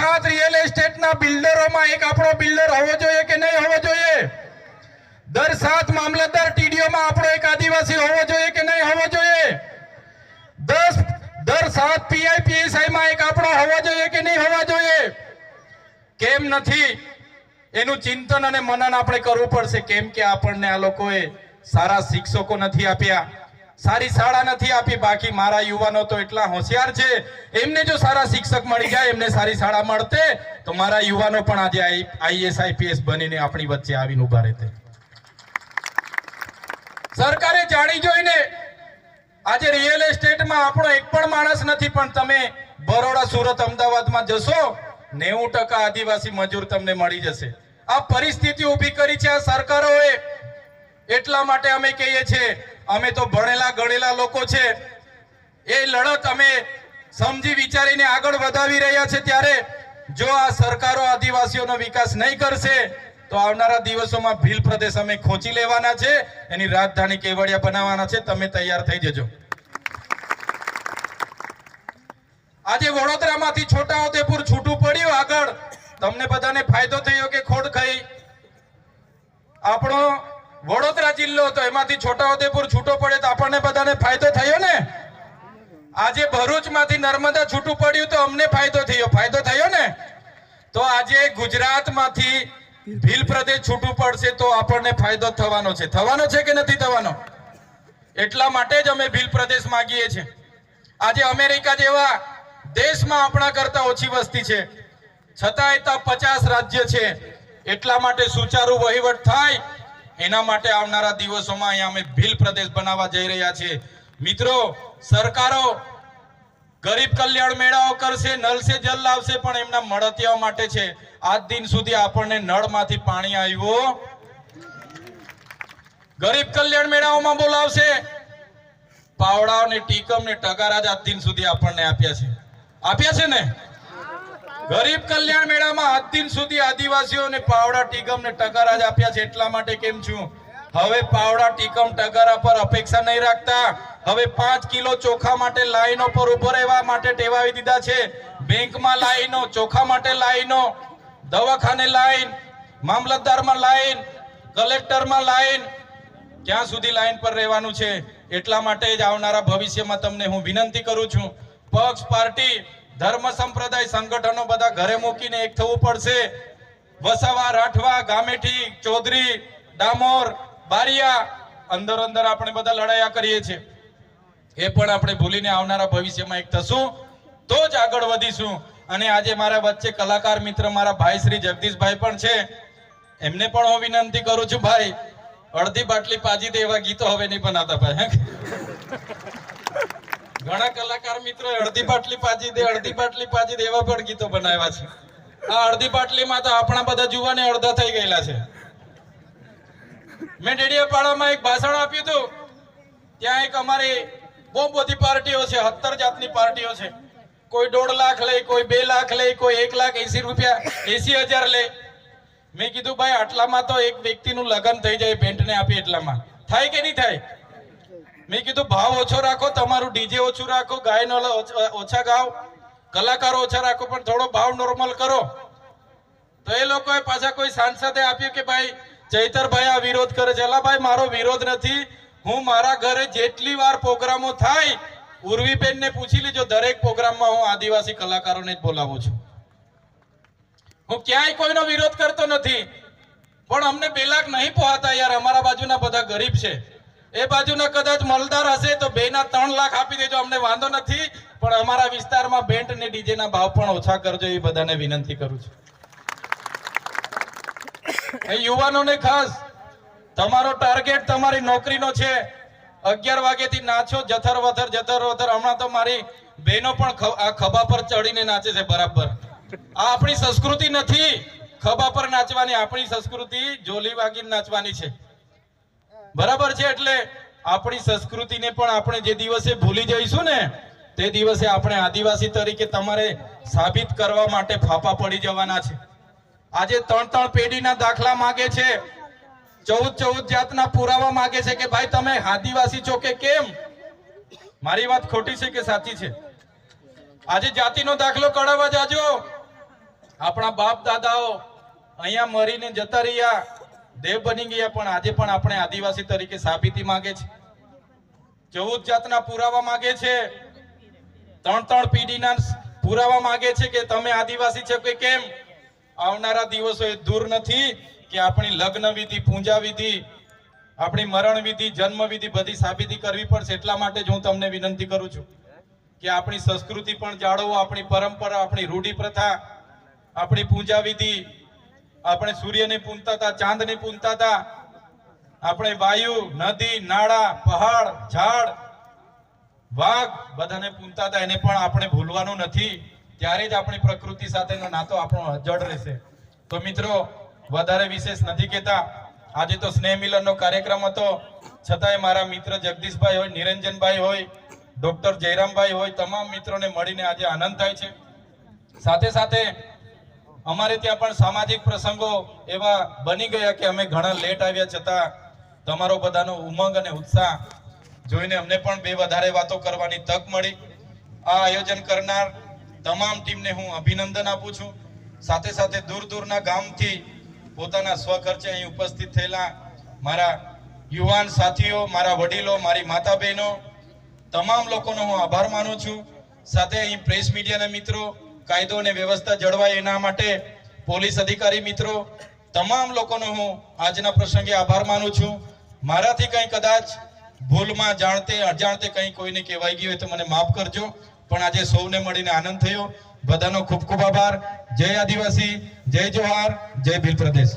7 real estate ना बिल्डरों में एक आपणो बिल्डर होवो जोईए के नहीं होवो जोईए? दर 7 मामलतदार टीडीओ में आपणो एक आदिवासी होवो जोईए के नहीं होवो जोईए? दर 7 पीआई पीएसआई में एक आपणो होवो जोईए के नहीं होवो जोईए? केम नथी एनु चिंतन अने मनन आपणे करवुं पड़शे। केम के आपणने आ लोकोए सारा शिक्षको नथी आप्या, सारी शाळा नथी आपी। बाकी मारा युवानो तो एटला होशियार छे, एमने जो सारा शिक्षक मळी जाय, एमने सारी शाळा मळते तो मारा युवानो पण आजे आईएएस आईपीएस बनीने आपणी वच्चे आवीने उभा रहेते। सरकारे जाणी जोईने आजे रियल एस्टेट में आपणो एक पण माणस नथी, पण तमे बरोड़ा सूरत अमदावाद में जशो 90% आदिवासी मजूर तमने मळी जशे। आ परिस्थिति ऊभी करी छे आ सरकारोए। એટલા માટે અમે કહીએ છીએ, અમે તો ભણેલા ગણેલા લોકો છે, એ લડત અમે સમજી વિચારીને આગળ વધાવી રહ્યા છે। ત્યારે જો આ સરકારો આદિવાસીઓનો વિકાસ નહીં કરશે તો આવનારા દિવસોમાં ભીલ પ્રદેશ અમે ખોંચી લેવાના છે, એની રાજધાની કેવડિયા બનાવવાના છે। તમે તૈયાર થઈ જજો। આજે વડોદરામાંથી છોટાઉદેપુર છૂટું પડ્યું, આગળ તમને બધાને ફાયદો થયો કે ખોટ ખાઈ? આપણો વડોદરા જિલ્લો તો એમાંથી છોટાઉદેપુર છૂટો પડે તો આપણને બધાને ફાયદો થયો ને? આજે ભરૂચમાંથી નર્મદા છૂટું પડ્યું તો અમને ફાયદો થયો ને? તો આજે ગુજરાતમાંથી ભીલ પ્રદેશ છૂટું પડશે તો આપણને ફાયદો થવાનો છે કે નથી થવાનો? એટલા માટે જ અમે ભીલ પ્રદેશ માંગીએ છીએ। આજે અમેરિકા જેવા દેશમાં આપણા કરતા ઓછી વસ્તી છે, છતાંય ત્યાં 50 રાજ્ય છે। એટલા માટે સુચારુ વહીવટ થાય એના માટે આવનારા દિવસોમાં અહીંયા અમે ભીલ પ્રદેશ બનાવવા જઈ રહ્યા છીએ। મિત્રો, સરકારો ગરીબ કલ્યાણ મેળાઓ કરશે, નળ સે જલ લાવશે, પણ એમના મળતિયાઓ માટે છે। આજ દિન સુધી આપણને નળમાંથી પાણી આવ્યું? ગરીબ કલ્યાણ મેળાઓમાં બોલાવશે, પાવડાઓ ને ટીકમ ને ટગારા જ આજ દિન સુધી આપણને આપ્યા છે ને? गरीब कल्याण मेला में आज दिन सुधी आदिवासीओ ने पावड़ा टीकम ने टगारा ज आप्या छे। एटला माटे केम छुं, हवे पावड़ा टीकम टगारा पर अपेक्षा नहीं राखता। हवे 5 किलो चोखा माटे लाइनो पर उभो रहेवा माटे टेवावी दीधा छे। बैंक में लाइनो, चोखा माटे लाइनो, दवाखाने लाइन, मामलतदार में लाइन, कलेक्टर में लाइन, क्यां सुधी लाइन पर रहेवानुं छे? एटला माटे ज आवनारा भविष्यमां तमने हुं विनंती करूं छुं, पक्ष पार्टी धर्म संप्रदाय संगठनों बधा घरे मूकीने एक थवुं पड़शे। वसावा, राठवा, गामेठी, चौधरी, डामोर, बारिया अंदर अंदर आपणे बधा लड़ाया करीए छे। ए पण आपणे भूलीने आवनारा भविष्यमां एक थशुं तो ज आगळ वधीशुं। अने आजे मारा वच्चे कलाकार मित्र मारा भाई श्री जगदीशभाई पण छे, एमने पण हुं विनंती करूं छुं, भाई अर्धी बाटली पाजी दे एवा गीतो हवे नहीं बनाता भाई। घणा कलाकार मित्रों अर्धी बाटली पाजी दे एवा पण गीतो बनाव्या छे। आ अर्धी बाटली में तो आपणा बधा जुवाने अर्धा थई गयेला छे। मैं डेडियापाड़ामां एक भाषण आप्युं हतुं, त्यां एक अमारी बहु बधी पार्टीओ छे, 70 जातनी पार्टीओ छे। कोई 1.5 लाख ले, कोई 2 लाख ले, कोई 1,80,000 ले। मैं कीधुं भाई आटलामां तो एक व्यक्तिनुं लग्न थई जाय, भेंटने आपी एटलामां थाय के नहीं थाय? मैं कीधुं भाव ओछो राखो, तमारू डीजे ओछुं राखो, गायनो ओछा गाओ, कलाकारो ओछा राखो, पण थोड़ो भाव नॉर्मल करो। तो ए लोकोए पाछा कोई सांसदे आप्युं के भाई चैतरभाई आ विरोध करे छे। अला भाई मारो विरोध नथी, हूँ मारा घरे जेटली वार प्रोग्रामो थाय उर्वीबेन ने पूछी लीजो, दरेक प्रोग्राम में हूँ आदिवासी कलाकारोने ज बोलावुं छुं। हूँ क्यांय कोईनो विरोध करतो नथी, पण अमने 2 लाख नहीं पोहाता यार। अमारा बाजुना बधा गरीब छे, ए बाजुना कदाच मलदार हशे तो 2 ना 3 लाख आपी देजो, अमने वांधो नथी। पण अमारा विस्तारमां बेंट ने डीजे ना भाव पण ओछा करजो, ए बधाने विनंती करूं छुं। ए युवानोने खास तमारो टार्गेट तमारी नौकरीनो छे। 11 वागेथी नाचो, जथर वथर। हमणां तो मारी बहनो पण आ खभा पर चढ़ीने नाचे छे बराबर। आ आपणी संस्कृति नथी खभा पर नाचवानी, आपणी संस्कृति जोली वागीने नाचवानी छे, बराबर छे। एटले आपणी संस्कृतिने पण आपणे जे दिवसे भूली जईशुं ने ते दिवसे आपणे आदिवासी तरीके तमारे साबित करवा माटे फाफा पड़ी जवाना छे। आजे 3 पेढ़ीना दाखला मांगे छे, 14 जातना पुरावा मांगे छे के भाई तमे आदिवासी छो के केम? मारी वात खोटी छे के साची छे? आजे जातिनो दाखलो कढावा जाजो, આપણા બાપ દાદાઓ અહીંયા મરીને જતા રહ્યા, દેવ બની ગયા, પણ આજે પણ આપણે આદિવાસી તરીકે સાબિતી માંગે છે, 14 જાતના પુરાવા માંગે છે, 3 પેઢીના પુરાવા માંગે છે કે તમે આદિવાસી છો કે કેમ. આવનારા દિવસો એ દૂર નથી કે આપણી લગ્ન વિધિ, પૂજા વિધિ, આપણી મરણ વિધિ, જન્મ વિધિ બધી સાબિતી કરવી પડશે. એટલા માટે જ હું તમને વિનંતી કરું છું કે આપણી સંસ્કૃતિ પણ જાળવો, આપણી પરંપરા, આપણી રૂઢી પ્રથા, આપણી પૂજા વિધિ. આપણે સૂર્યને પૂજતા હતા, ચાંદને પૂજતા હતા, આપણે વાયુ, નદી, નાળા, પહાડ, ઝાડ, વાઘ બધાને પૂજતા હતા. એને પણ આપણે ભૂલવાનું નથી. ત્યારે જ આપણી પ્રકૃતિ સાથેનો નાતો આપણો અજડ રહેશે. તો મિત્રો, વધારે વિશેષ નથી કહેતા. આજે તો સ્નેહ મિલનનો કાર્યક્રમ હતો, છતાંય મારા મિત્ર જગદીશભાઈ હોય, નિરંજનભાઈ હોય, ડોક્ટર જયરામભાઈ હોય, તમામ મિત્રોને મળીને આજે આનંદ થાય છે. સાથે સાથે અમારે ત્યાં પણ સામાજિક પ્રસંગો એવા બની ગયા કે અમે ઘણા લેટ આવ્યા, છતાં તમારો બધાનો ઉમંગ અને ઉત્સાહ જોઈને અમને પણ બે વધારે વાતો કરવાની તક મળી. આ આયોજન કરનાર તમામ ટીમને હું અભિનંદન આપું છું. સાથે સાથે દૂર દૂરના ગામથી પોતાના સ્વખર્ચે અહીં ઉપસ્થિત થયેલા મારા યુવાન સાથીઓ, મારા વડીલો, મારી માતા બહેનો, તમામ લોકોનો હું આભાર માનું છું. સાથે અહીં પ્રેસ મીડિયાના મિત્રો, કાયદો અને વ્યવસ્થા જળવાય એના માટે પોલીસ અધિકારી મિત્રો, તમામ લોકોનો હું આજના પ્રસંગે આભાર માનું છું. મારાથી કંઈ કદાચ ભૂલમાં જાણતે અજાણતે કંઈ કોઈને કહેવાઈ ગયું હોય તો મને માફ કરજો, પણ આજે સૌને મળીને આનંદ થયો. બધાનો ખૂબ ખૂબ આભાર. જય આદિવાસી, જય જોહાર, જય ભીલ પ્રદેશ.